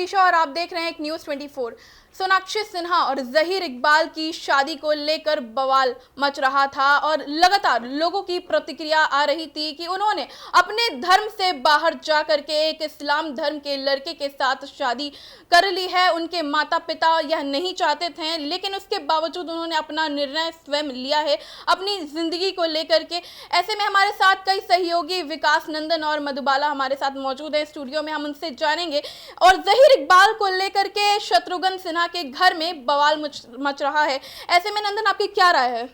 अलीशा और आप देख रहे हैं एक न्यूज़ 24। सोनाक्षी सिन्हा और जहीर इकबाल की शादी को लेकर बवाल मच रहा था और लगातार लोगों की प्रतिक्रिया आ रही थी कि उन्होंने अपने धर्म से बाहर जाकर के एक इस्लाम धर्म के लड़के के साथ शादी कर ली है। उनके माता पिता यह नहीं चाहते थे, लेकिन उसके बावजूद उन्होंने अपना निर्णय स्वयं लिया है अपनी जिंदगी को लेकर के। ऐसे में हमारे साथ कई सहयोगी विकास नंदन और मधुबाला हमारे साथ मौजूद है स्टूडियो में, हम उनसे जानेंगे। और जहीर इकबाल को लेकर के शत्रुघ्न सिन्हा के घर में बवाल मच रहा है। ऐसे में नंदन, आपकी क्या राय है?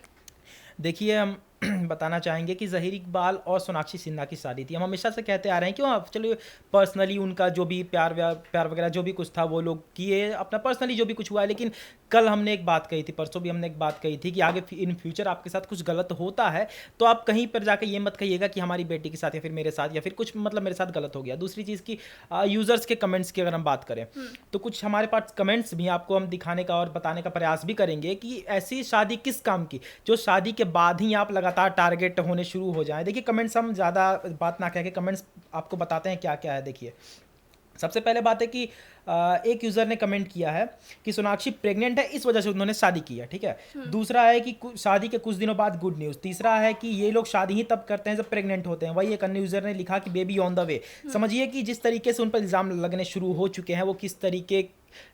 देखिए, हम बताना चाहेंगे कि ज़हीर इकबाल और सोनाक्षी सिन्हा की शादी थी। हम हमेशा से कहते आ रहे हैं कि हाँ चलो पर्सनली उनका जो भी प्यार वगैरह जो भी कुछ था वो लोग किए, अपना पर्सनली जो भी कुछ हुआ है। लेकिन कल हमने एक बात कही थी, परसों भी हमने एक बात कही थी कि आगे इन फ्यूचर आपके साथ कुछ गलत होता है तो आप कहीं पर जाकर ये मत कहिएगा कि हमारी बेटी के साथ या फिर मेरे साथ या फिर कुछ मतलब मेरे साथ गलत हो गया। दूसरी चीज़ की यूज़र्स के कमेंट्स की अगर हम बात करें तो कुछ हमारे पास कमेंट्स भी आपको हम दिखाने का और बताने का प्रयास भी करेंगे कि ऐसी शादी किस काम की जो शादी के बाद ही आप लगातार टारगेट होने शुरू हो जाएं। देखिए, कमेंट्स हम ज़्यादा बात ना कह के कमेंट्स आपको बताते हैं क्या क्या है। देखिए, सबसे पहले बात है कि एक यूज़र ने कमेंट किया है कि सोनाक्षी प्रेग्नेंट है, इस वजह से उन्होंने शादी की है, ठीक है। दूसरा है कि शादी के कुछ दिनों बाद गुड न्यूज़। तीसरा है कि ये लोग शादी ही तब करते हैं जब प्रेग्नेंट होते हैं। वही एक अन्य यूज़र ने लिखा कि बेबी ऑन द वे। समझिए कि जिस तरीके से उन पर इल्ज़ाम लगने शुरू हो चुके हैं वो किस तरीके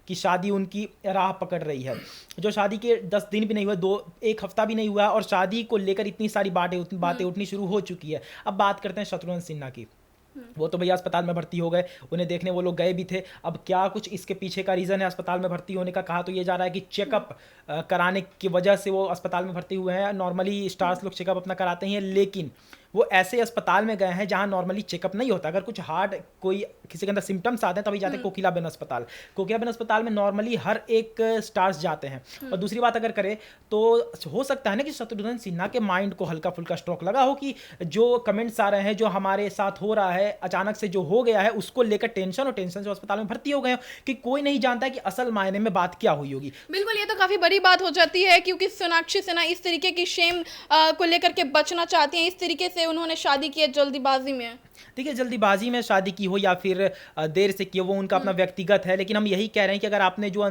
की शादी उनकी राह पकड़ रही है। जो शादी के 10 दिन भी नहीं हुए, एक हफ्ता भी नहीं हुआ और शादी को लेकर इतनी सारी बातें उठनी शुरू हो चुकी है। अब बात करते हैं शत्रुघ्न सिन्हा की। वो तो भैया अस्पताल में भर्ती हो गए, उन्हें देखने वो लोग गए भी थे। अब क्या कुछ इसके पीछे का रीज़न है अस्पताल में भर्ती होने का? कहा तो ये जा रहा है कि चेकअप कराने की वजह से वो अस्पताल में भर्ती हुए हैं। नॉर्मली स्टार्स लोग चेकअप अपना कराते हैं, लेकिन वो ऐसे अस्पताल में गए हैं जहां नॉर्मली चेकअप नहीं होता। अगर कुछ हार्ड कोई किसी के अंदर सिम्टम्स आते हैं तभी जाते हैं कोकिलाबेन अस्पताल। कोकिलाबेन अस्पताल में नॉर्मली हर एक स्टार्स जाते हैं। और दूसरी बात अगर करें तो हो सकता है ना कि शत्रुघ्न सिन्हा के माइंड को हल्का फुल्का स्ट्रोक लगा हो कि जो कमेंट्स आ रहे हैं, जो हमारे साथ हो रहा है, अचानक से जो हो गया है उसको लेकर टेंशन, और टेंशन से अस्पताल में भर्ती हो गए कि कोई नहीं जानता है कि असल मायने में बात क्या हुई होगी। बिल्कुल, ये तो काफी बड़ी बात हो जाती है क्योंकि सोनाक्षी सिन्हा इस तरीके की शेम को लेकर के बचना चाहती हैं। इस तरीके से उन्होंने शादी की है जल्दीबाजी में। देखिए, जल्दीबाजी में शादी की हो या फिर देर से की हो, वो उनका अपना व्यक्तिगत है। लेकिन हम यही कह रहे हैं कि अगर आपने जो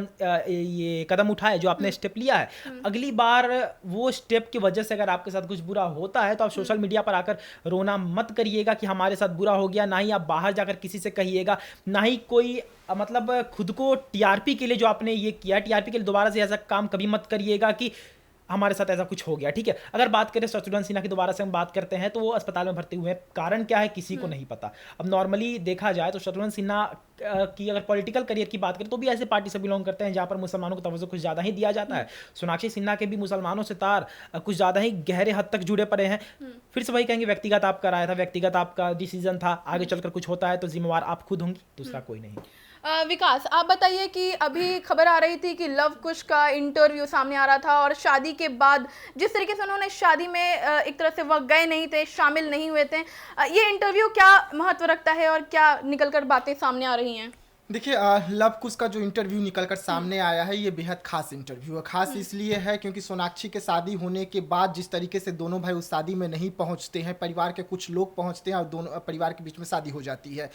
ये कदम उठाया, जो आपने स्टेप लिया है, अगली बार वो स्टेप की वजह से अगर आपके साथ कुछ बुरा होता है तो आप सोशल मीडिया पर आकर रोना मत करिएगा कि हमारे साथ बुरा हो गया। ना ही आप बाहर जाकर किसी से कहिएगा, ना ही कोई मतलब खुद को टीआरपी के लिए जो आपने ये किया, टीआरपी के लिए दोबारा से ऐसा काम कभी मत करिएगा कि हमारे साथ ऐसा कुछ हो गया, ठीक है। अगर बात करें शत्रुघ्न सिन्हा की, दोबारा से हम बात करते हैं, तो वो अस्पताल में भर्ती हुए हैं। कारण क्या है किसी को नहीं पता। अब नॉर्मली देखा जाए तो शत्रुघ्न सिन्हा की अगर पॉलिटिकल करियर की बात करें तो भी ऐसे पार्टी से बिलोंग करते हैं जहाँ पर मुसलमानों को तवज्जो कुछ ज़्यादा ही दिया जाता है। सोनाक्षी सिन्हा के भी मुसलमानों से तार कुछ ज़्यादा ही गहरे हद तक जुड़े पड़े हैं। फिर से वही कहेंगे, व्यक्तिगत आपका राय था, व्यक्तिगत आपका डिसीजन था। आगे चलकर कुछ होता है तो जिम्मेवार आप खुद होंगी, दूसरा कोई नहीं। विकास, आप बताइए कि अभी खबर आ रही थी कि लव कुश का इंटरव्यू सामने आ रहा था और शादी के बाद जिस तरीके से उन्होंने शादी में एक तरह से वह गए नहीं थे, शामिल नहीं हुए थे, ये इंटरव्यू क्या महत्व रखता है और क्या निकलकर बातें सामने आ रही हैं? देखिए, लव कुश का जो इंटरव्यू निकलकर सामने आया है ये बेहद खास इंटरव्यू है। खास इसलिए है क्योंकि सोनाक्षी के शादी होने के बाद जिस तरीके से दोनों भाई उस शादी में नहीं पहुंचते हैं, परिवार के कुछ लोग पहुंचते हैं और दोनों परिवार के बीच में शादी हो जाती है।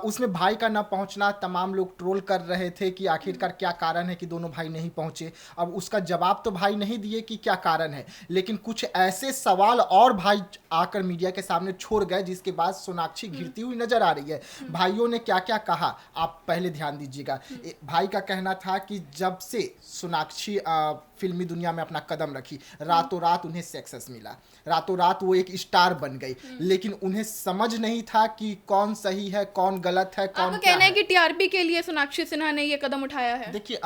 उसमें भाई का ना पहुंचना, तमाम लोग ट्रोल कर रहे थे कि आखिरकार क्या कारण है कि दोनों भाई नहीं पहुंचे। अब उसका जवाब तो भाई नहीं दिए कि क्या कारण है, लेकिन कुछ ऐसे सवाल और भाई आकर मीडिया के सामने छोड़ गए जिसके बाद सोनाक्षी घिरती हुई नजर आ रही है। भाइयों ने क्या क्या कहा आप पहले ध्यान दीजिएगा। भाई का कहना था कि जब से सोनाक्षी फिल्मी दुनिया में अपना कदम रखी, रातों रात उन्हें सक्सेस मिला, रातों रात वो एक स्टार बन गई, लेकिन उन्हें समझ नहीं था कि कौन सही है, कौन गलत है, कौन आपका कहना है कि टीआरपी के लिए सोनाक्षी सिन्हा ने ये कदम उठाया है? देखिए,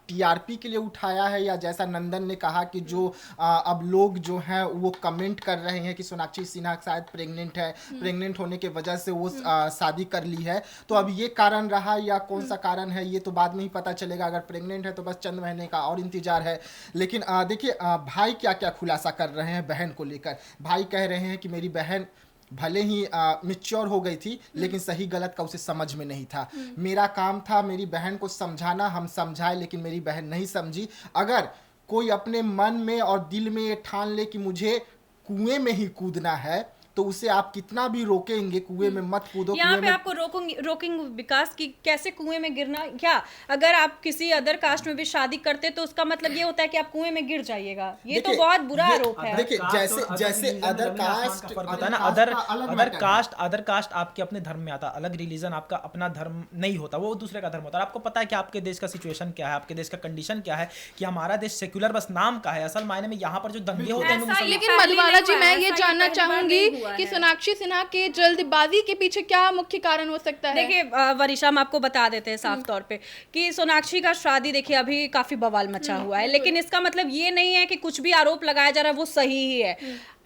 टीआरपी के लिए उठाया है या जैसा नंदन ने कहा कि जो अब लोग जो हैं वो कमेंट कर रहे हैं कि सोनाक्षी सिन्हा शायद प्रेग्नेंट है, प्रेग्नेंट होने के वजह से वो शादी कर ली है, तो अब ये कारण रहा या कौन सा कारण है ये तो बाद में ही पता चलेगा। अगर प्रेग्नेंट है तो बस चंद महीने का और इंतजार है। लेकिन देखिए, भाई क्या क्या खुलासा कर रहे हैं बहन को लेकर। भाई कह रहे हैं कि मेरी बहन भले ही मैच्योर हो गई थी लेकिन सही गलत का उसे समझ में नहीं था। मेरा काम था मेरी बहन को समझाना, हम समझाए लेकिन मेरी बहन नहीं समझी। अगर कोई अपने मन में और दिल में ये ठान ले कि मुझे कुएं में ही कूदना है तो उसे आप कितना भी रोकेंगे, कुएं में मत कूदो, यहाँ कुएं पे में आपको रोकेंगे विकास की कैसे कुएं में गिरना। क्या अगर आप किसी अदर कास्ट में भी शादी करते तो उसका मतलब ये होता है कि आप कुएं में गिर जाइएगा? ये तो बहुत बुरा आरोप है। देखिए जैसे अदर कास्ट होता है ना, अदर कास्ट आपके अपने धर्म में आता, अलग रिलीजन आपका अपना धर्म नहीं होता, वो दूसरे का धर्म होता है। आपको पता है कि आपके देश का सिचुएशन क्या है, आपके देश का कंडीशन क्या है, कि हमारा देश सेक्युलर बस नाम का है, असल मायने में यहाँ पर जो दंगे होते हैं ऐसा लेकिन पहले मधुबाला नहीं जी हुआ मैं है, ये ऐसा जानना पहली बार चाहूंगी नहीं हुआ कि है। सोनाक्षी सिन्हा के जल्दबाजी के पीछे क्या मुख्य कारण हो सकता है? देखिए वरिशा, हम आपको बता देते हैं साफ तौर पे कि सोनाक्षी का शादी देखिए अभी काफी बवाल मचा हुआ है, लेकिन इसका मतलब ये नहीं है कि कुछ भी आरोप लगाया जा रहा है वो सही ही है।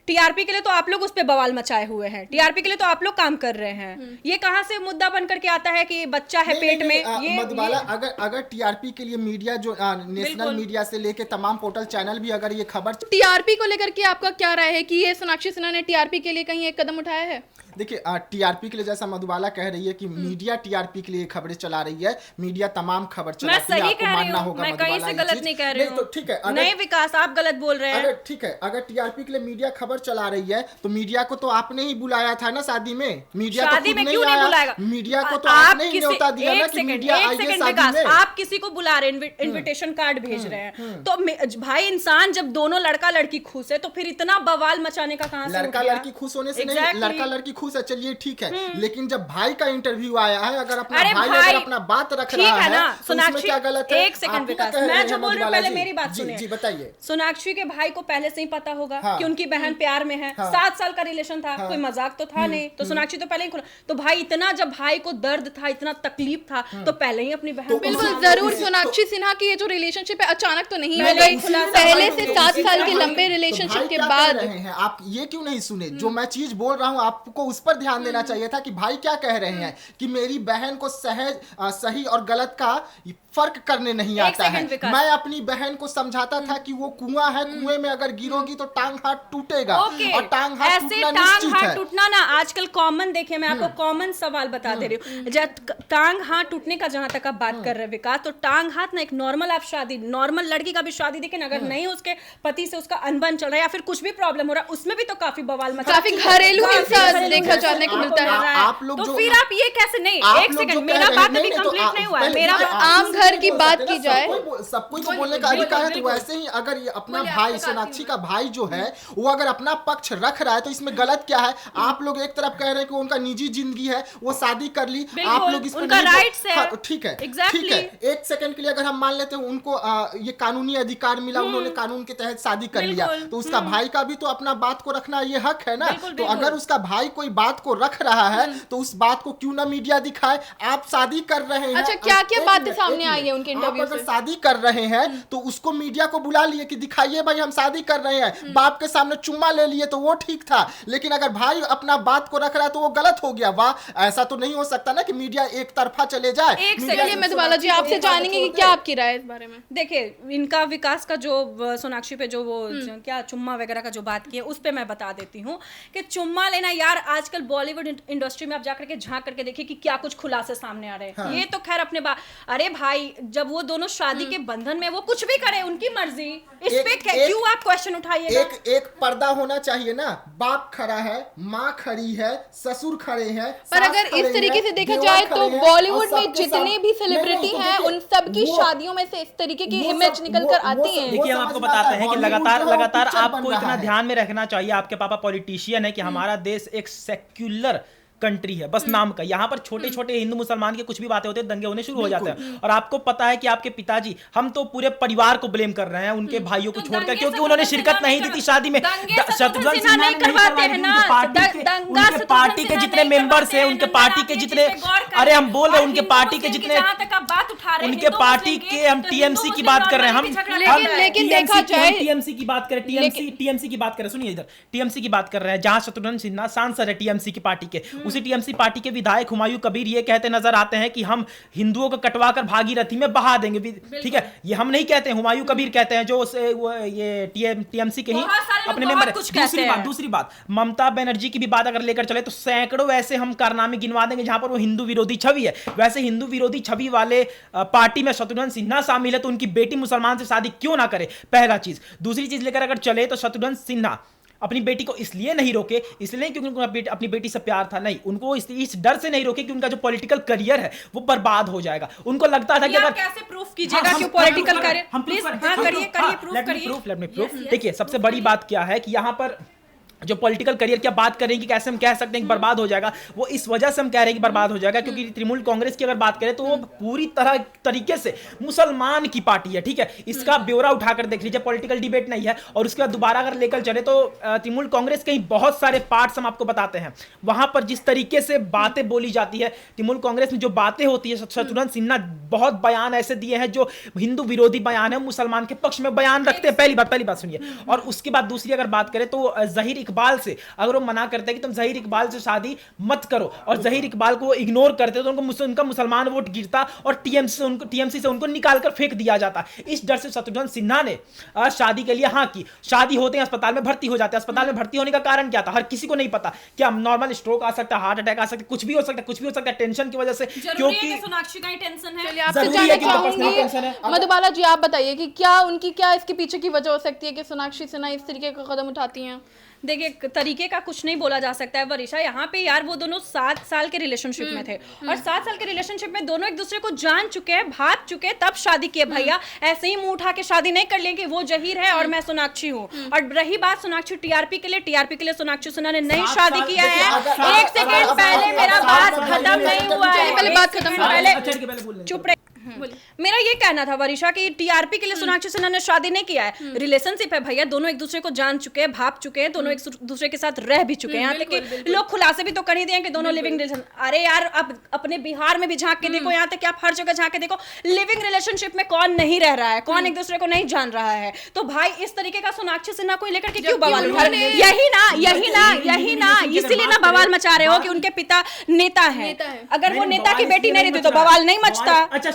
टीआरपी के लिए तो आप लोग उस पे बवाल मचाए हुए हैं, टीआरपी के लिए तो आप लोग काम कर रहे हैं। ये कहाँ से मुद्दा बन करके आता है कि बच्चा है पेट में? ये मधुबाला, अगर टीआरपी के लिए मीडिया जो नेशनल मीडिया से लेके तमाम पोर्टल चैनल भी अगर ये खबर, टीआरपी को लेकर के आपका क्या राय है कि ये सोनाक्षी सिन्हा ने टीआरपी के लिए कहीं एक कदम उठाया है? देखिए टीआरपी के लिए जैसा मधुबाला कह रही है कि मीडिया टीआरपी के लिए खबरें चला रही है, मीडिया तमाम खबर मैं चलाती है, सही आपको कह रही मानना हूँ, होगा मैं कहीं मधुबाला से ये गलत चीज। नहीं कह रही तो हूँ। ठीक है, नहीं विकास, आप गलत बोल रहे हैं। अगर ठीक है, अगर टीआरपी के लिए मीडिया खबर चला रही है तो मीडिया को तो आपने ही बुलाया था ना शादी में, मीडिया तो शादी खुद में नहीं क्यों नहीं आया, बुलाएगा? मीडिया को तो आप आपने ही किसी- न्योता दिया ना एक कि सेकंड, मीडिया एक आइए सेकंड शादी विकास, में। आप किसी को बुला रहे हैं, इनविटेशन कार्ड भेज रहे हैं, तो भाई इंसान जब दोनों लड़का लड़की खुश है तो फिर इतना बवाल मचाने का कहां से लड़का उठ गया? लड़की खुश होने से नहीं, Exactly. लड़का लड़की खुश है, चलिए ठीक है, लेकिन जब भाई का इंटरव्यू आया है, अगर अपना अरे भाई भाई, अगर अपना बात रख ठीक रहा है है ना, तो उसमें सोनाक्षी, क्या गलत है? एक सेकंड आप ही विकास, कह रहे मैं हैं जो बोल रही हूँ मधुबाला पहले जी। मेरी बात जी, सुनिए। जी बताइए। सोनाक्षी के भाई को पहले से ही पता होगा हाँ। कि उनकी बहन प्यार में है, 7 साल का रिलेशन था, कोई मजाक तो था नहीं, तो सोनाक्षी तो पहले ही खुला। तो भाई इतना जब भाई को दर्द था, इतना तकलीफ था, तो पहले ही अपनी बहन तो को बिल्कुल उसी- जरूर। उसी- सोनाक्षी सिन्हा की ये जो रिलेशनशिप है अचानक तो नहीं हो मैंने गई, खुलासा पहले भाई से को 7 उसी साल के तरह- लंबे तो रिलेशनशिप भाई के क्या कह बाद रहे हैं? आप ये क्यों नहीं सुने? जो मैं चीज बोल रहा हूँ आपको उस पर ध्यान देना चाहिए था कि भाई क्या कह रहे हैं कि मेरी बहन को सही और गलत का फर्क करने नहीं एक आता है। सेकंड विकास। मैं अपनी बहन को समझाता था कि वो कुआं है, कुएं में अगर गिरोगी तो टांग हाथ टूटेगा, ओके, और टांग हाथ ऐसे टूटना टांग निश्चित हाथ है। टूटना ना आजकल कॉमन, देखिए मैं आपको कॉमन सवाल बता दे रही हूँ। जब टांग हाथ टूटने का जहां तक आप बात कर रहे हैं विकास, तो टांग हाथ ना एक नॉर्मल आप शादी, नॉर्मल लड़की का भी शादी देखें ना, अगर नहीं उसके पति से उसका अनबन चल रहा है या फिर कुछ भी प्रॉब्लम हो रहा है, उसमें भी तो काफी बवाल मचा, काफी घरेलू हिंसा घरेलू देखा हिंसा जाने को आपको मिलता मिल है। रहा आप लोग तो जो- फिर आप ये कैसे नहीं, आप एक लोग जो सेकंड, कह मेरा रहे बात हैं- अभी नहीं, तो कंप्लीट नहीं हुआ है। पहले मेरा आप आम किसी घर को की बोल बात सकते हैं की ना, जाए। सब कोई तो बोलने का अधिकार है, तो वैसे ही अगर ये अपना भाई सोनाक्षी का भाई जो है वो अगर अपना पक्ष रख रहा है तो इसमें गलत क्या है? आप लोग एक तरफ कह रहे हैं कि उनका निजी जिंदगी है, वो शादी कर ली, आप लोग इस पर उनका नहीं बोल- rights है। हाँ, ठीक है, Exactly. ठीक है। एक सेकंड के लिए अगर हम मान लेते हैं उनको ये कानूनी अधिकार मिला, उन्होंने कानून के तहत शादी कर लिया, बिल्कुल, तो उसका भाई का भी तो अपना बात को रखना ये हक है ना। बिल्कुल, तो बिल्कुल। अगर उसका भाई कोई बात को रख रहा है तो उस बात को क्यों ना मीडिया दिखाए? आप शादी कर रहे हैं, अच्छा, क्या-क्या एक बातें मिनट, सामने एक आई है मिनट। उनके आप इंटरव्यू अगर से? शादी कर रहे हैं तो उसको मीडिया को बुला लिए कि दिखाइए भाई हम शादी कर रहे हैं, बाप के सामने चुम्मा ले लिए तो वो ठीक था, लेकिन अगर भाई अपना बात को रख रहा है तो वो गलत हो गया। वाह, ऐसा तो नहीं हो सकता ना कि मीडिया एक तरफा चले जाए। एक मीडिया चलिए से मधुबाला जी सोनाक्षी आपसे को जानेंगे कि छोड़ क्या दे। आपकी राय है इस बारे में। देखिए इनका विकास का जो सोनाक्षी पे जो वो क्या चुम्मा वगैरह का जो बात की है उस पे मैं बता देती हूँ कि चुम्मा लेना यार आजकल बॉलीवुड इंडस्ट्री में आप जाकर के झांक करके देखिए कि क्या कुछ खुलासे सामने आ रहे हैं। ये तो खैर अपने बात, अरे भाई जब वो दोनों शादी के बंधन में, वो कुछ भी करे उनकी मर्जी, इस पे क्यों आप क्वेश्चन उठाइएगा? एक पर्दा होना चाहिए ना। बाप खड़ा है, माँ खड़ी है, ससुर खड़े हैं, पर सास अगर खड़े इस तरीके हैं, से देखा देवर जाए तो खड़े हैं, बॉलीवुड और में सबके जितने साथ- भी नहीं, सेलिब्रिटी तो हैं देखिए, उन सब की वो- शादियों में से इस तरीके की वो इमेज सब- निकल वो- कर वो आती सब- हैं। देखिए हम समझ आपको में आता बताते है, हैं कि Hollywood लगातार जो है वो लगातार picture आपको बन रहा इतना है। ध्यान में रखना चाहिए, आपके पापा पॉलिटिशियन है, कि हमारा देश एक सेक्युलर कंट्री है, बस नाम का। यहाँ पर छोटे छोटे हिंदू मुसलमान के कुछ भी बातें होती है, दंगे होने शुरू हो जाते हैं। और आपको पता है कि आपके पिताजी, हम तो पूरे परिवार को ब्लेम कर रहे हैं उनके भाइयों को तो छोड़कर, दंगे क्योंकि से उन्होंने शत्रुघ्न शिरकत सिन्हा नहीं दी थी शादी में। दंगे से शत्रुघ्न सिन्हा नहीं करवाते हैं ना, उनके पार्टी के जितने मेंबर्स हैं, उनके पार्टी के जितने, अरे हम बोल रहे हैं उनके पार्टी के जितने, बात उठा रहे हैं उनके पार्टी के, हम टीएमसी की बात कर रहे हैं, हम लेकिन देखा जाए टीएमसी की बात करें, टीएमसी की बात करें, सुनिए इधर टीएमसी की बात कर रहे हैं, जहां शत्रुघ्न सिन्हा सांसद है टीएमसी की पार्टी के, उसी टीएमसी पार्टी के विधायक हुमायूं कबीर ये कहते नजर आते हैं कि हम हिंदुओं को कटवाकर भागीरथी में बहा देंगे। ठीक है, ये हम नहीं कहते हैं, हुमायूं कबीर कहते हैं, जो ये टीएमसी के ही बहुत सारे लोग अपने बहुत मेंबर। कुछ कहते हैं। दूसरी बात, ममता बनर्जी की भी बात अगर लेकर चले तो सैकड़ों ऐसे हम कारनामे गिनवा देंगे जहां पर वो हिंदू विरोधी छवि है। वैसे हिंदू विरोधी छवि वाले पार्टी में शत्रुघ्न सिन्हा शामिल है, तो उनकी बेटी मुसलमान से शादी क्यों ना करे, पहला चीज। दूसरी चीज लेकर अगर चले तो शत्रुघ्न सिन्हा अपनी बेटी को इसलिए नहीं रोके, इसलिए नहीं क्योंकि उनको अपनी बेटी से प्यार था, नहीं, उनको इस डर से नहीं रोके कि उनका जो पॉलिटिकल करियर है वो बर्बाद हो जाएगा। उनको लगता था कि अगर कैसे प्रूफ कीजिएगा कि पॉलिटिकल करियर, प्लीज करिए लेट मी प्रूफ। देखिए सबसे बड़ी बात क्या है कि यहाँ पर जो पॉलिटिकल करियर की बात करें कि कैसे हम कह सकते हैं कि बर्बाद हो जाएगा, वो इस वजह से हम कह रहे हैं कि बर्बाद हो जाएगा क्योंकि तृणमूल कांग्रेस की अगर बात करें तो वो पूरी तरीके से मुसलमान की पार्टी है, ठीक है। इसका ब्यौरा उठाकर देख लीजिए, पॉलिटिकल डिबेट नहीं है। और उसके बाद दोबारा अगर लेकर चले तो तृणमूल कांग्रेस के ही बहुत सारे पार्ट्स हम आपको बताते हैं, वहां पर जिस तरीके से बातें बोली जाती है तृणमूल कांग्रेस में, जो बातें होती है, शत्रुघ्न सिन्हा बहुत बयान ऐसे दिए हैं जो हिंदू विरोधी बयान है, मुसलमान के पक्ष में बयान रखते हैं। पहली बात सुनिए। और उसके बाद दूसरी अगर बात करें तो जहीर इकबाल से अगर वो मना करते हैं कि तुम जहीर इकबाल से शादी मत करो और जहीर इकबाल को इग्नोर करते तो उनका मुसलमान वोट गिरता और टीएमसी से उनको निकालकर फेंक दिया जाता। इस डर से शत्रुघ्न सिन्हा ने शादी के लिए हाँ की। शादी होते हैं अस्पताल में भर्ती हो जाते हैं। अस्पताल में भर्ती होने का कारण क्या था, हर किसी को नहीं पता। क्या नॉर्मल स्ट्रोक आ सकता है, हार्ट अटैक आ सकता है, कुछ भी हो सकता है टेंशन की वजह से, क्योंकि सोनाक्षी का ही टेंशन है। आपसे जानना चाहूंगी मधुबाला जी, आप बताइए कि क्या इसके पीछे की वजह हो सकती है कि सोनाक्षी सिन्हा इस तरीके का कदम उठाती हैं? देखिए तरीके का कुछ नहीं बोला जा सकता है वरिशा। यहाँ पे यार वो दोनों 7 साल के रिलेशनशिप में थे और 7 साल के रिलेशनशिप में दोनों एक दूसरे को जान चुके हैं, भाग चुके, तब शादी किए। भैया ऐसे ही मुंह उठा के शादी नहीं कर लिए कि वो जहीर है और मैं सोनाक्षी हूँ। और रही बात सोनाक्षी टीआरपी के लिए सोनाक्षी सिन्हा ने नई शादी किया है। एक सेकेंड पहले मेरा बात खत्म नहीं हुआ है, पहले बात खत्म, पहले चुप रहे। मेरा ये कहना था वरिशा कि टीआरपी के लिए सोनाक्षी सिन्हा ने शादी नहीं किया है, रिलेशनशिप है भैया। दोनों एक दूसरे को जान चुके हैं, भाग चुके हैं, दोनों एक दूसरे के साथ रह भी चुके हैं। यहाँ तक कि लोग खुलासे भी तो कर ही दिए कि दोनों लिविंग रिलेशन। अरे यार अब अपने बिहार में भी झांक के देखो, यहाँ तक कि आप हर जगह झांक के देखो, लिविंग रिलेशनशिप में कौन नहीं रह रहा है, कौन एक दूसरे को नहीं जान रहा है। तो भाई इस तरीके का सोनाक्षी सिन्हा को लेकर के क्यों बवाल? यही ना इसीलिए ना बवाल मचा रहे हो कि उनके पिता नेता है। अगर वो नेता की बेटी नहीं रहती तो बवाल नहीं मचता। अच्छा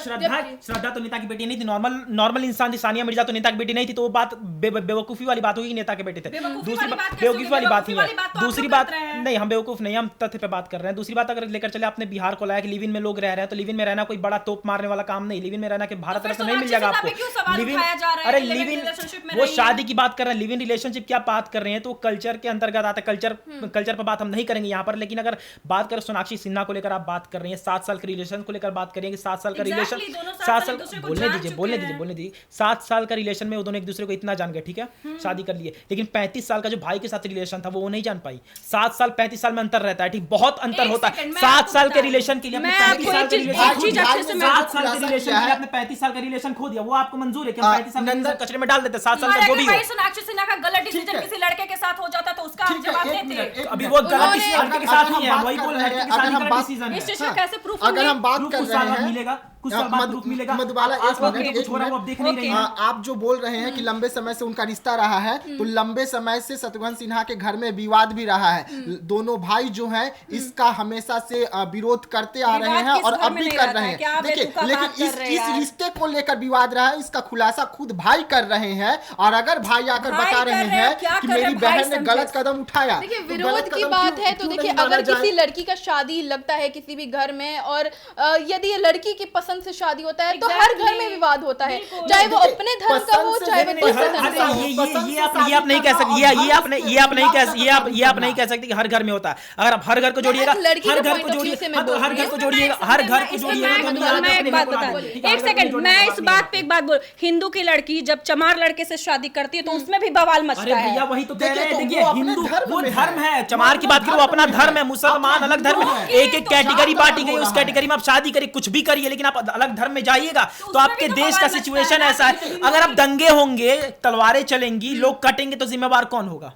श्रद्धा तो नेता की बेटी नहीं थी, नॉर्मल इंसान थी। सानिया मिर्जा तो नेता की बेटी नहीं थी, तो वो बात बेवकूफी वाली बात होगी कि नेता के बेटे थे। बेवकूफी वाली बात ही है। दूसरी बात नहीं, हम बेवकूफ नहीं, हम तथ्य पे बात कर रहे हैं। दूसरी बात अगर लेकर चले, आपने बिहार को लाया कि लिव इन में लोग रह रहे हैं, तो लिव इन में रहना कोई बड़ा तोप मारने वाला काम नहीं। लिव इन में रहना कि भारत रत्न नहीं मिल जाएगा आपको। लिव इन, अरे लिव इन वो शादी की बात कर रहे हैं, लिव इन रिलेशनशिप क्या बात कर रहे हैं, तो कल्चर के अंतर्गत आता है। कल्चर पर बात हम नहीं करेंगे यहाँ पर। लेकिन अगर बात करें सोनाक्षी सिन्हा को लेकर आप बात कर रही हैं, 7 साल के रिलेशन को लेकर बात करेंगे, 7 साल का रिलेशन, 7 साल बोलने दीजिए 7 साल का रिलेशन में वो दोनों एक दूसरे को इतना जान गए, ठीक है, शादी कर लिए। लेकिन 35 साल का जो भाई के साथ रिलेशन था वो नहीं जान पाई। 7 साल 35 साल में अंतर रहता है, ठीक, बहुत अंतर होता है। 7 साल के रिलेशन के लिए आपने 35 साल के रिलेशन खो दिया। वो आपको मंजूर है कि 35 साल कचरे में डाल देते? 7 साल का जो भी हो, सोनाक्षी सिन्हा का गलत डिसीजन किसी लड़के के साथ हो जाता तो उसका आप जवाब देते। अभी वो गलत किसी लड़के के साथ नहीं है, वही बोल रहे हैं कि शादी का डिसीजन है। इस चीज का कैसे प्रूफ? अगर हम बात कर रहे हैं मिलेगा कुछ साल बाद प्रूफ मिलेगा। मधुबाला आप देख नहीं रही हैं। आप जो बोल रहे हैं कि लंबे समय से उनका रिश्ता रहा है, तो लंबे समय से शत्रुघ्न सिन्हा के घर में विवाद भी रहा है। दोनों भाई जो हैं इसका हमेशा से विरोध करते आ रहे हैं और अब भी कर रहे हैं। देखिए, लेकिन इस रिश्ते को लेकर विवाद रहा है, इसका खुलासा खुद भाई कर रहे हैं। और अगर भाई आकर बता रहे हैं कि मेरी बहन ने गलत कदम उठाया, देखिए विरोध की बात है तो देखिए अगर किसी लड़की का शादी लगता है किसी भी घर में, और यदि लड़की की पसंद से शादी होता है तो हर घर में विवाद होता है, चाहे वो अपने धर्म का हो चाहे वो दूसरे धर्म का हो। ये आप नहीं कह सकते, ये आप नहीं कह सकते कि हर घर में होता है। अगर आप हर घर को जोड़िएगा, हर घर को जोड़िएगा। मैं एक बात बता, एक सेकंड, मैं इस बात पे एक बात बोल, हिंदू की लड़की जब चमार लड़के से शादी करती है तो उसमें भी बवाल मचता है। भैया वही तो कह रहे हैं, देखिए हिंदू वो धर्म है, चमार की बात करो वो अपना धर्म है, मुसलमान अलग धर्म है। एक एक कैटेगरी बांटी गई, उस कैटेगरी में आप शादी करिए, कुछ भी करिए, लेकिन आप अलग धर्म में जाइएगा तो आपके देश का सिचुएशन ऐसा है। अगर आप दंगे होंगे, तलवारें चलेंगी, लोग कटेंगे, तो जिम्मेवार कौन होगा?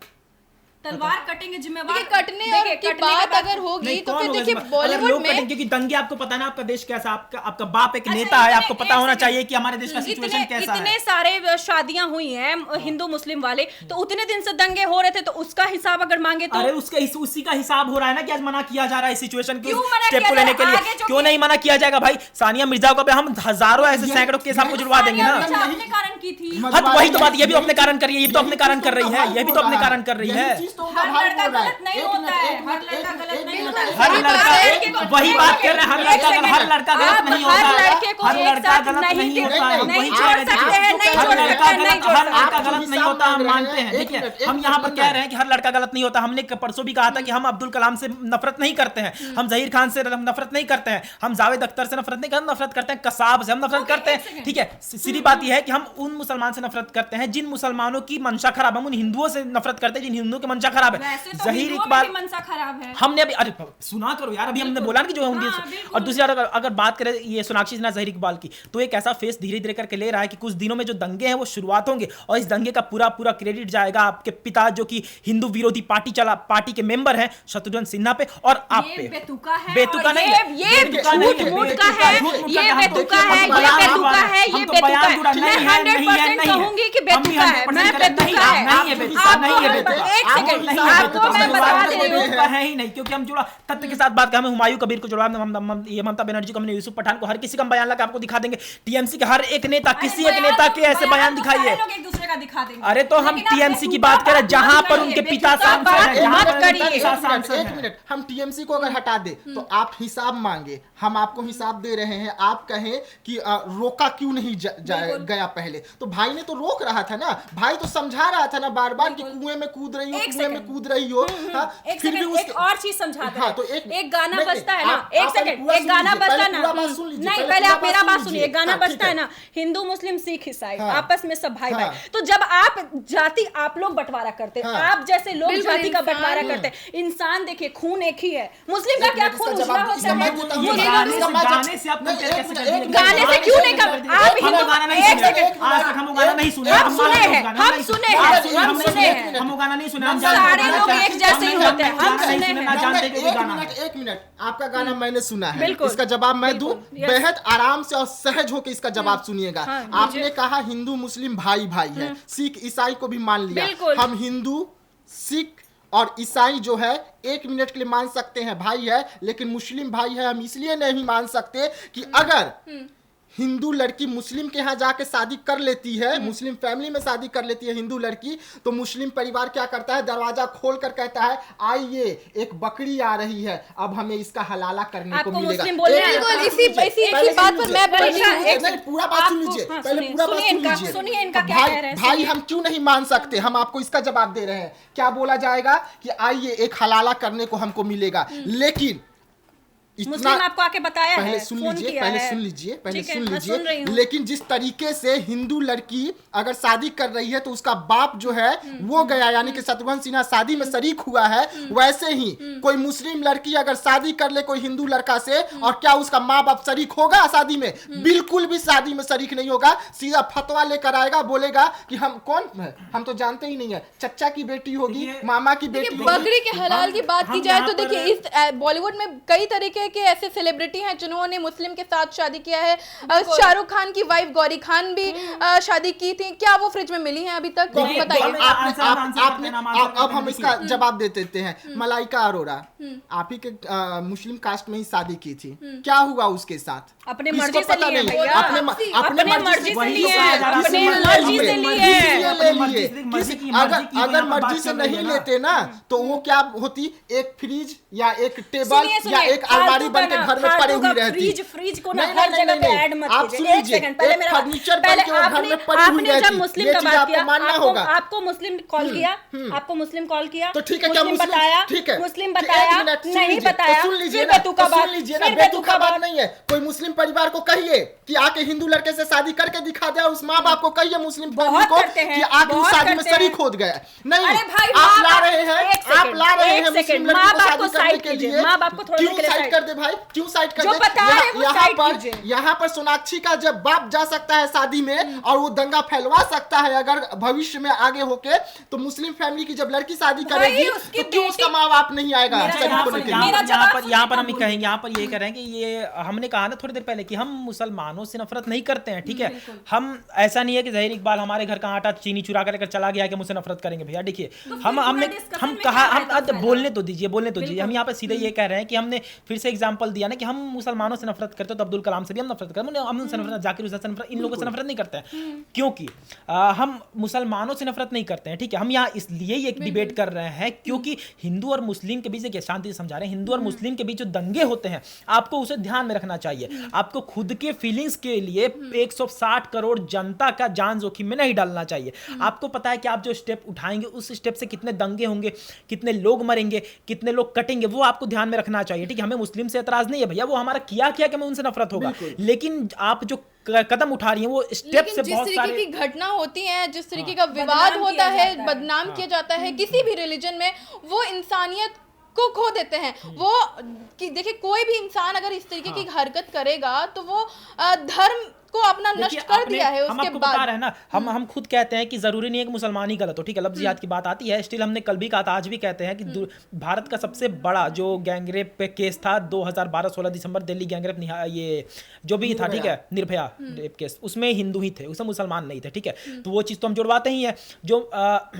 तलवार कटेंगे जिम्मेवार कटने और की बात अगर होगी तो फिर देखिए बॉलीवुड में, क्योंकि दंगे आपको पता है ना आपका देश कैसा, आपका बाप एक नेता है, आपको पता होना चाहिए कि हमारे देश का सिचुएशन कैसा है। इतने सारे शादियां हुई हैं हिंदू मुस्लिम वाले, तो उतने दिन से दंगे हो रहे थे, तो उसका हिसाब अगर मांगे तो? अरे उसी का हिसाब हो रहा है ना कि आज मना किया जा रहा है सिचुएशन को स्टेप को लेने के लिए। क्यों नहीं मना किया जाएगा भाई? सानिया मिर्जा को हम हजारों ऐसे सैकड़ों केस आपको जुड़वा देंगे ना। अपने कारण की थी, वही तो बात, ये भी अपने कारण कर रही है, ये भी तो अपने कारण कर रही है, ये भी तो अपने कारण कर रही है। रिश्तों का हर भाई लड़का बोल रहा है। गलत नहीं एक होता मिनट, है, एक हर मिनट, लड़का एक गलत मिनट, नहीं एक होता है। मिनट, हर एक लड़का मिनट, वही बात कर रहे हैं, हर लड़का गलत नहीं आप होता हर है, लड़के को हर एक लड़का साथ गलत नहीं नहीं होता जोड़- है, हम नहीं वही जोड़ कह रहे सकते हैं। हैं, नहीं हर जोड़ लड़का सकते हैं, नहीं गलत, जोड़ हर सकते हैं। लड़का आप गलत नहीं हिसाब होता, हम मांग रहे मानते हैं। हैं, एक ठीक है। मिनट, एक हम मिनट, यहाँ पर एक कह मिनट। रहे हैं कि हर लड़का गलत नहीं होता। हमने परसों भी कहा था कि हम अब्दुल कलाम से नफरत नहीं करते हैं, हम जहीर खान से नफरत नहीं करते हैं, हम जावेद अख्तर से नफरत नहीं करते, नफरत करते हैं कसाब से, हम नफरत करते हैं, ठीक है। सीधी बात यह है कि हम उन मुसलमान से नफरत करते हैं जिन मुसलमानों की मंशा खराब है, हम उन हिंदुओं से नफरत करते हैं जिन हिंदुओं की मंशा खराब है। वैसे तो जहीर हिंदुओं में इकबाल भी मनसा खराब है। हमने अभी, अरे सुना करो यार, अभी हमने बोला ना कि जो है उनकी। हाँ, बिल्कुल। और दूसरी बात, अगर बात करें ये सोनाक्षी सिन्हा जहीर इकबाल की, तो एक ऐसा फेस धीरे धीरे करके ले रहा है कि कुछ दिनों में जो दंगे हैं वो शुरुआत होंगे, और इस दंगे का पूरा पूरा क्रेडिट जाएगा आपके पिता जो कि हिंदू विरोधी पार्टी के मेंबर हैं, शत्रुघ्न सिन्हा पे और आप ये पे। बेतुका है, बेतुका और नहीं ये है, बेतुका नहीं है, झूठ-मूठ बेतुका का है, है, झूठ-मूठ ये का हम बेतुका देखिए, है, हम ये बयान बेतुका जुड़ा है, हम ये तो बेतुका बयान है। जुड़ा मैं नहीं है, नहीं है, 100% नहीं है। कहूंगी कि हम भी बेतुका है, 100% मैं कहते हैं, बेतुका है। नहीं है बेतुका, आपको नहीं है मैं बेतुका। एक आप सेकंड, नहीं है आपको बेतुका, मैं बता दे रही हूँ। बेतुका है ही नहीं, क्योंकि हम जुड़ा तथ्य के साथ बात कर, हमें हुमायूं कबीर को जुड़ा, ये ममता बनर्जी को, हमने यूसुफ पठान को, हर किसी का हम बयान लगा आपको दिखा देंगे। टीएमसी के हर एक नेता, किसी एक नेता के ऐसे बयान दिखाइए। लोग एक दूसरे का दिखा देंगे। अरे तो हम लेकिन आप टीएमसी की बेतुका बात करें जहां पर करिए, उनके पिता बेतुका सांसद बात हैं, जहां मत पर उनके करिए। पिता सांसद एक हैं। मिनट, हम टीएमसी को अगर हटा दे तो आप हिसाब मांगे, हम आपको हिसाब दे रहे हैं, आप कहें कि रोका क्यों नहीं गया पहले, तो भाई ने तो रोक रहा था ना, भाई तो समझा रहा था ना बार बार कि कुएं में कूद रही हो, कुएं में कूद रही हो। हाँ, एक फिर भी सेकंड, एक और चीज समझा दे। हाँ, तो एक गाना नहीं, बजता है ना, आप एक पहले सेकंड, पूरा एक सुन गाना लीजिए, बजता पहले है पूरा ना, बात सुन लीजिए, नहीं पहले पहले पूरा आप मेरा बात बात सुन सुनिए। लीजिए। गाना हाँ, बजता ठीक है ना, हिंदू मुस्लिम सिख ईसाई हाँ। आपस में सब भाई हाँ। भाई, तो जब आप जाति आप लोग बंटवारा करते हैं, हाँ। आप जैसे लोग बिल्कुल, जाति का इंसान- बंटवारा करते हैं, इंसान देखिए खून एक ही है, मुस्लिम का एक क्या मिनट, खून इसका उजला जवाब- होता इसका मैं है? देता हूँ। ये मुस्लिम गाने इसका से- मैं- गाने से आप नहीं, कंपेयर एक कैसे मिनट, कर एक दिए? मिनट, गाने से क्यों नहीं कर- आप हम वो गाना नहीं एक सुने, सेकंड, आज तक हम वो गाना नहीं सुने, हम मान सुने लो हैं, उस गाना हम नहीं सुने सुने, हैं, आप सुने, हम हम नहीं सुने हैं। हम वो गाना नहीं सुने, हम सारे जानते हैं लोग गाना एक क्या है। जैसे ही हम नहीं होते हैं, जानते, हम गाना नहीं सुने सुने, हैं। ना जानते कि वो गाना है। एक मिनट, आपका गाना मैंने सुना है, बिल्कुल। इसका जवाब मैं दूं, बिल्कुल, yes। बेहद आराम से और सहज होकर इसका जवाब सुनिएगा। हाँ, आपने कहा हिंदू मुस्लिम भाई भाई है, सिख ईसाई को भी मान लिया, बिल्कुल। हम हिंदू सिख और ईसाई जो है 1 मिनट के लिए मान सकते हैं भाई है, लेकिन मुस्लिम भाई है हम इसलिए नहीं मान सकते कि अगर हिंदू लड़की मुस्लिम के यहाँ जाके शादी कर लेती है, मुस्लिम फैमिली में शादी कर लेती है हिंदू लड़की, तो मुस्लिम परिवार क्या करता है, दरवाजा खोल कर कहता है आइए एक बकरी आ रही है, अब हमें इसका हलाला करने को आपको मिलेगा। मुस्लिम बोलने एक आया मिनट, था? पहले इसी सुन लीजिए, पहले बात सुन पर लीजिए, मैं पहले बोल सुन रही लीजिए, हूँ। नहीं, पूरा बात सुन आपको- लीजिए, हाँ, पहले सुनिए, पूरा बात सुनिए सुन इनका- लीजिए। सुनिए इनका तो क्या भाई कह रहे हैं, भाई सुनिए। हम क्यों नहीं मान सकते, हम आपको इसका जवाब दे रहे हैं, क्या बोला जाएगा कि आइए एक हलाला करने को हमको मिलेगा, लेकिन मुस्लिम आपको आके बताया पहले है, सुन फोन लीजिए, किया पहले है। सुन लीजिए, पहले ठीक है, सुन मैं सुन रही लीजिए, हूँ। लेकिन जिस तरीके से हिंदू लड़की अगर शादी कर रही है तो उसका बाप जो है वो गया, यानी कि शत्रुघ्न सिन्हा शादी में शरीक हुआ है, वैसे ही कोई मुस्लिम लड़की अगर शादी कर ले कोई हिंदू लड़का से, और क्या उसका माँ बाप शरीक होगा शादी में? बिल्कुल भी शादी में शरीक नहीं होगा, सीधा फतवा लेकर आएगा, बोलेगा कि हम कौन है, हम तो जानते ही नहीं है, चच्चा की बेटी होगी, मामा की बेटी देखिए, होगी। बकरी के हलाल की बात की हम जाए यहाँ तो पर- देखिए इस बॉलीवुड में कई तरीके के ऐसे सेलिब्रिटी हैं जिन्होंने मुस्लिम के साथ शादी किया है। शाहरुख खान की वाइफ गौरी खान भी शादी की थी, क्या वो फ्रिज में मिली हैं अभी तक? देखिए, बताइए। अब हम इसका जवाब दे देते हैं। मलाइका अरोरा आप ही के मुस्लिम कास्ट में ही शादी की थी, क्या हुआ उसके साथ? अपने किसको मर्जी से पता लिए नहीं? भैया, अपने मर्जी से लिए, किसी अपने लिए मर्जी लिए? से लिए। किसी लिए मर्जी लिए? से- मर्जी किसी- की- मर्जी की अगर यहाँ पर मर्जी बात से चल रही नहीं है ना। लेते ना तो वो क्या होती, एक फ्रिज या एक टेबल सुनिए, सुनिए, या एक अलमारी फालतू बन के का ना, घर में पड़ी फालतू हुई का रहती। फ्रिज को ना नहीं, हर नहीं, जगह पे नहीं, ऐड मत आप कीजिए। सुन एक लीजिए, सेकंड, पहले एक मेरा फर्नीचर बन पहले के वो घर में पड़ी हुई आपने जब रहती। मुस्लिम ये का चीज बात आपको किया, मानना होगा। आपको मुस्लिम कॉल किया, आपको मुस्लिम कॉल किया, तो ठीक है, क्या मुस्लिम बताया, ठीक है, मुस्लिम ठीक है, बताया, एक मिनट, सुन नहीं लीजिए, बताया, तो सुन लीजिए फिर ना, बेतुका तो सुन बात, लीजिए ना, फिर बेतुका बात बात। नहीं है। कोई मुस्लिम परिवार को कहिए कि आके हिंदू लड़के से शादी करके दिखा दे, उस माँ बाप को कहिए मुस्लिम फैमिली बहुत को करते हैं, कि आके उस बहुत शादी में करते हैं। शरीक हो गया। नहीं, अरे भाई, आप माँ ला बाप- रहे हैं, एक आप सेकंड, ला रहे एक हैं मुस्लिम सेकंड, लड़की माँ को बाप शादी को करने साइड के कीजिए, लिए। माँ बाप को थोड़ा क्यों देर के लिए साइड साइड कर दे भाई, क्यों साइड कर जो दे? बता रहे हैं वो साइड कीजिए। यहाँ पर सोनाक्षी का जब बाप जा सकता है शादी में और वो दंगा फैलवा सकता है अगर भविष्य में आगे होके, तो मुस्लिम फैमिली की जब लड़की शादी भाई, करेगी उसकी तो क्यों बेटी- उसका माँ बाप नहीं आएगा मेरा शरीक जवाब होने के सुनिए, लिए? मेरा जवाब यहाँ पर हम सुनिए, कहेंगे, यहाँ पर ये कह रहे हैं कि ये हमने कहा ना थोड़ी देर पहले कि हम मुसलमानों से नफरत नहीं करते हैं, ठीक है। हम ऐसा नहीं है कि जहीर इकबाल हमारे घर का आटा चीनी चुरा कर लेकर चला गया कि मुझसे नफरत करेंगे भैया। देखिए, हमने discussion हम में कहा, क्या हम फायदा? बोलने तो दीजिए हम यहाँ पे सीधे ये कह रहे हैं कि हमने फिर से एग्जांपल दिया ना कि हम मुसलमानों से नफरत करते हैं, तो अब्दुल कलाम से भी हम नफरत करते हैं, हम उनसे नफरत, जाकिर हुसैन से नफरत, इन लोगों से नफरत नहीं करते हैं, क्योंकि हम मुसलमानों से नफरत नहीं करते हैं, ठीक है। हम यहाँ इसलिए ये डिबेट कर रहे हैं क्योंकि हिंदू और मुस्लिम के बीच, देखिए शांति से समझा रहे हैं, हिंदू और मुस्लिम के बीच जो दंगे होते हैं आपको उसे ध्यान में रखना चाहिए। आपको खुद के फीलिंग्स के लिए 160 करोड़ जनता का जान जोखिम में नहीं डालना चाहिए। आपको पता है कि आप जो स्टेप उठाएंगे उस स्टेप से कितने दंगे होंगे, कितने लोग मरेंगे, कितने लोग कटेंगे, वो आपको ध्यान में रखना चाहिए, ठीक है। हमें मुस्लिम से एतराज नहीं है भैया, वो हमारा किया कि हमें उनसे नफरत होगा, लेकिन आप जो कदम उठा रही हैं वो स्टेप से बहुत सारे, जिस तरीके की घटना होती है, जिस तरीके का विवाद होता है, बदनाम किया जाता है किसी भी रिलीजन में, वो इंसानियत को खो देते हैं। वो कि देखिए कोई भी इंसान अगर इस तरीके की हरकत करेगा तो वो धर्म को अपना नष्ट कर दिया है। हम उसके आपको बाद बता रहे हैं ना, हम खुद कहते हैं कि जरूरी नहीं है कि मुसलमान ही गलत हो, ठीक है, लफ्ज़ जिहाद की बात आती है, स्टिल हमने कल भी कहा था, आज भी कहते हैं कि भारत का सबसे बड़ा जो गैंगरेप पे केस था 2012 16 दिसंबर दिल्ली गैंगरेप, ये जो भी था, ठीक है, निर्भया रेप केस, उसमें हिंदू ही थे, उसमें मुसलमान नहीं थे, ठीक है। तो वो चीज़ तो हम जुड़वाते ही है। जो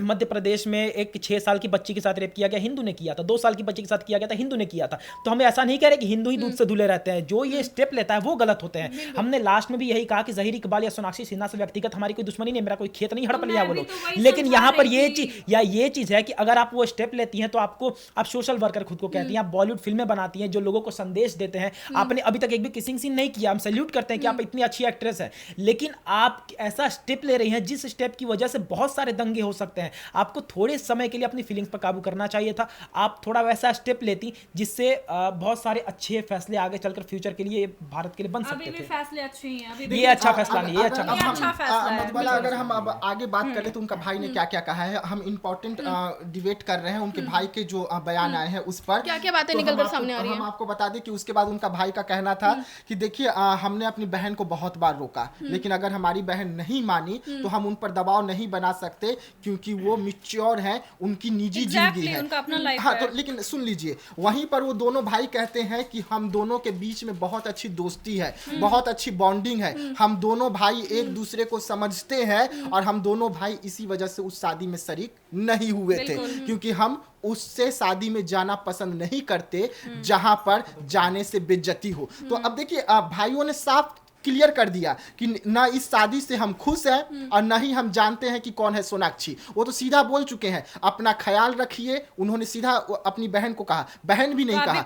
मध्य प्रदेश में एक 6 साल की बच्ची के साथ रेप किया गया, हिंदू ने किया था, 2 साल की बच्ची के साथ किया गया था, हिंदू ने किया था। तो हम ऐसा नहीं कह रहे कि हिंदू ही दूध से धुले रहते हैं, जो ये स्टेप लेता है वो गलत होते हैं। हमने लास्ट में भी यही कहा कि ज़हीर इकबाल या सोनाक्षी सिन्हा से व्यक्तिगत हमारी कोई दुश्मनी नहीं, मेरा कोई खेत नहीं हड़प लिया वो लोग, लेकिन यहाँ पर ये चीज है कि अगर आप वो स्टेप लेती हैं तो आपको, आप सोशल वर्कर खुद को कहती हैं, आप बॉलीवुड फिल्में बनाती हैं जो लोगों को संदेश देते हैं, आपने अभी तक एक भी किसिंग सीन नहीं किया, हम सैल्यूट करते हैं कि आप इतनी अच्छी एक्ट्रेस हैं, लेकिन आप ऐसा स्टेप ले रही हैं जिस स्टेप की वजह से बहुत सारे दंगे हो सकते हैं। आपको थोड़े समय के लिए अपनी फीलिंग्स पर काबू करना चाहिए था, आप थोड़ा वैसा स्टेप लेती जिससे बहुत सारे अच्छे फैसले आगे चलकर फ्यूचर के लिए भारत के लिए बन सकते थे। फैसले अच्छे ही हैं, ये अच्छा फैसला नहीं, ये अच्छा मधुबाला, अगर हम अब आगे बात कर ले तो उनका भाई ने क्या क्या कहा है, हम इंपॉर्टेंट डिबेट कर रहे हैं उनके भाई के जो बयान आए हैं उस पर, क्या क्या बातें निकल कर सामने आ रही हैं। हम आपको बता दें कि उसके बाद उनका भाई का कहना था कि देखिए हमने अपनी बहन को बहुत बार रोका, लेकिन अगर हमारी बहन नहीं मानी तो हम उन पर दबाव नहीं बना सकते क्योंकि वो मैच्योर हैं, उनकी निजी जिंदगी है, उनका अपना लाइफ हाँ। है। तो लेकिन सुन लीजिए, वहीं पर वो दोनों भाई कहते हैं कि हम दोनों के बीच में बहुत अच्छी दोस्ती है, बहुत अच्छी बॉन्डिंग है, हम दोनों भाई एक दूसरे को समझते हैं और हम दोनों भाई इसी वजह से उस शादी में शरीक नहीं हुए थे, क्योंकि हम उससे शादी में जाना पसंद नहीं करते जहां पर जाने से बेइज्जती हो। तो अब देखिए भाइयों ने साफ क्लियर कर दिया कि ना इस शादी से हम खुश हैं और ना ही हम जानते हैं कि कौन है सोनाक्षी। वो तो सीधा बोल चुके हैं, अपना ख्याल रखिए। उन्होंने सीधा अपनी बहन को कहा, बहन भी नहीं कहा,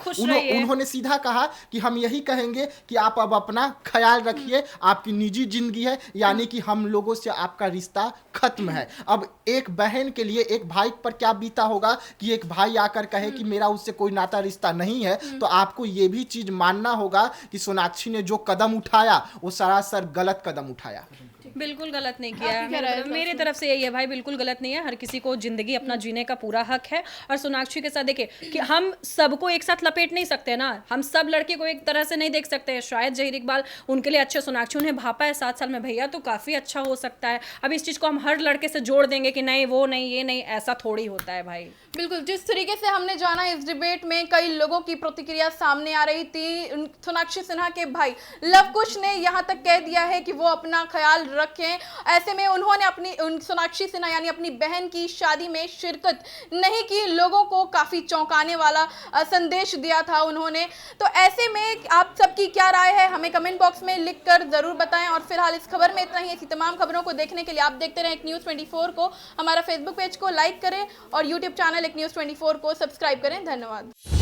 उन्होंने सीधा कहा कि हम यही कहेंगे कि आप अब अपना ख्याल रखिए, आपकी निजी जिंदगी है, यानी कि हम लोगों से आपका रिश्ता खत्म है। अब एक बहन के लिए एक भाई पर क्या बीता होगा कि एक भाई आकर कहे कि मेरा उससे कोई नाता रिश्ता नहीं है, तो आपको ये भी चीज मानना होगा कि सोनाक्षी ने जो कदम उठाया वो सरासर गलत कदम उठाया। बिल्कुल गलत नहीं किया है, मेरी तरफ से यही है भाई, बिल्कुल गलत नहीं है। हर किसी को जिंदगी अपना जीने का पूरा हक है। और सोनाक्षी के साथ देखिए कि हम सबको एक साथ लपेट नहीं सकते ना, हम सब लड़के को एक तरह से नहीं देख सकते हैं। शायद ज़हीर इकबाल उनके लिए अच्छे, सोनाक्षी उन्हें भापा है 7 साल में भैया, तो काफ़ी अच्छा हो सकता है। अब इस चीज़ को हम हर लड़के से जोड़ देंगे कि नहीं वो नहीं ये नहीं, ऐसा थोड़ी होता है भाई। बिल्कुल, जिस तरीके से हमने जाना इस डिबेट में कई लोगों की प्रतिक्रिया सामने आ रही थी। सोनाक्षी सिन्हा के भाई लवकुश ने यहाँ तक कह दिया है कि वो अपना ख्याल रखें। ऐसे में उन्होंने अपनी सोनाक्षी सिन्हा यानी अपनी बहन की शादी में शिरकत नहीं की। लोगों को काफ़ी चौंकाने वाला संदेश दिया था उन्होंने। तो ऐसे में आप सबकी क्या राय है हमें कमेंट बॉक्स में लिख कर ज़रूर बताएं। और फिलहाल इस खबर में इतना ही। ऐसी तमाम खबरों को देखने के लिए आप देखते रहें एक न्यूज़ 24 को। हमारा फेसबुक पेज को लाइक करें और यूट्यूब चैनल एक न्यूज़ 24 को सब्सक्राइब करें। धन्यवाद।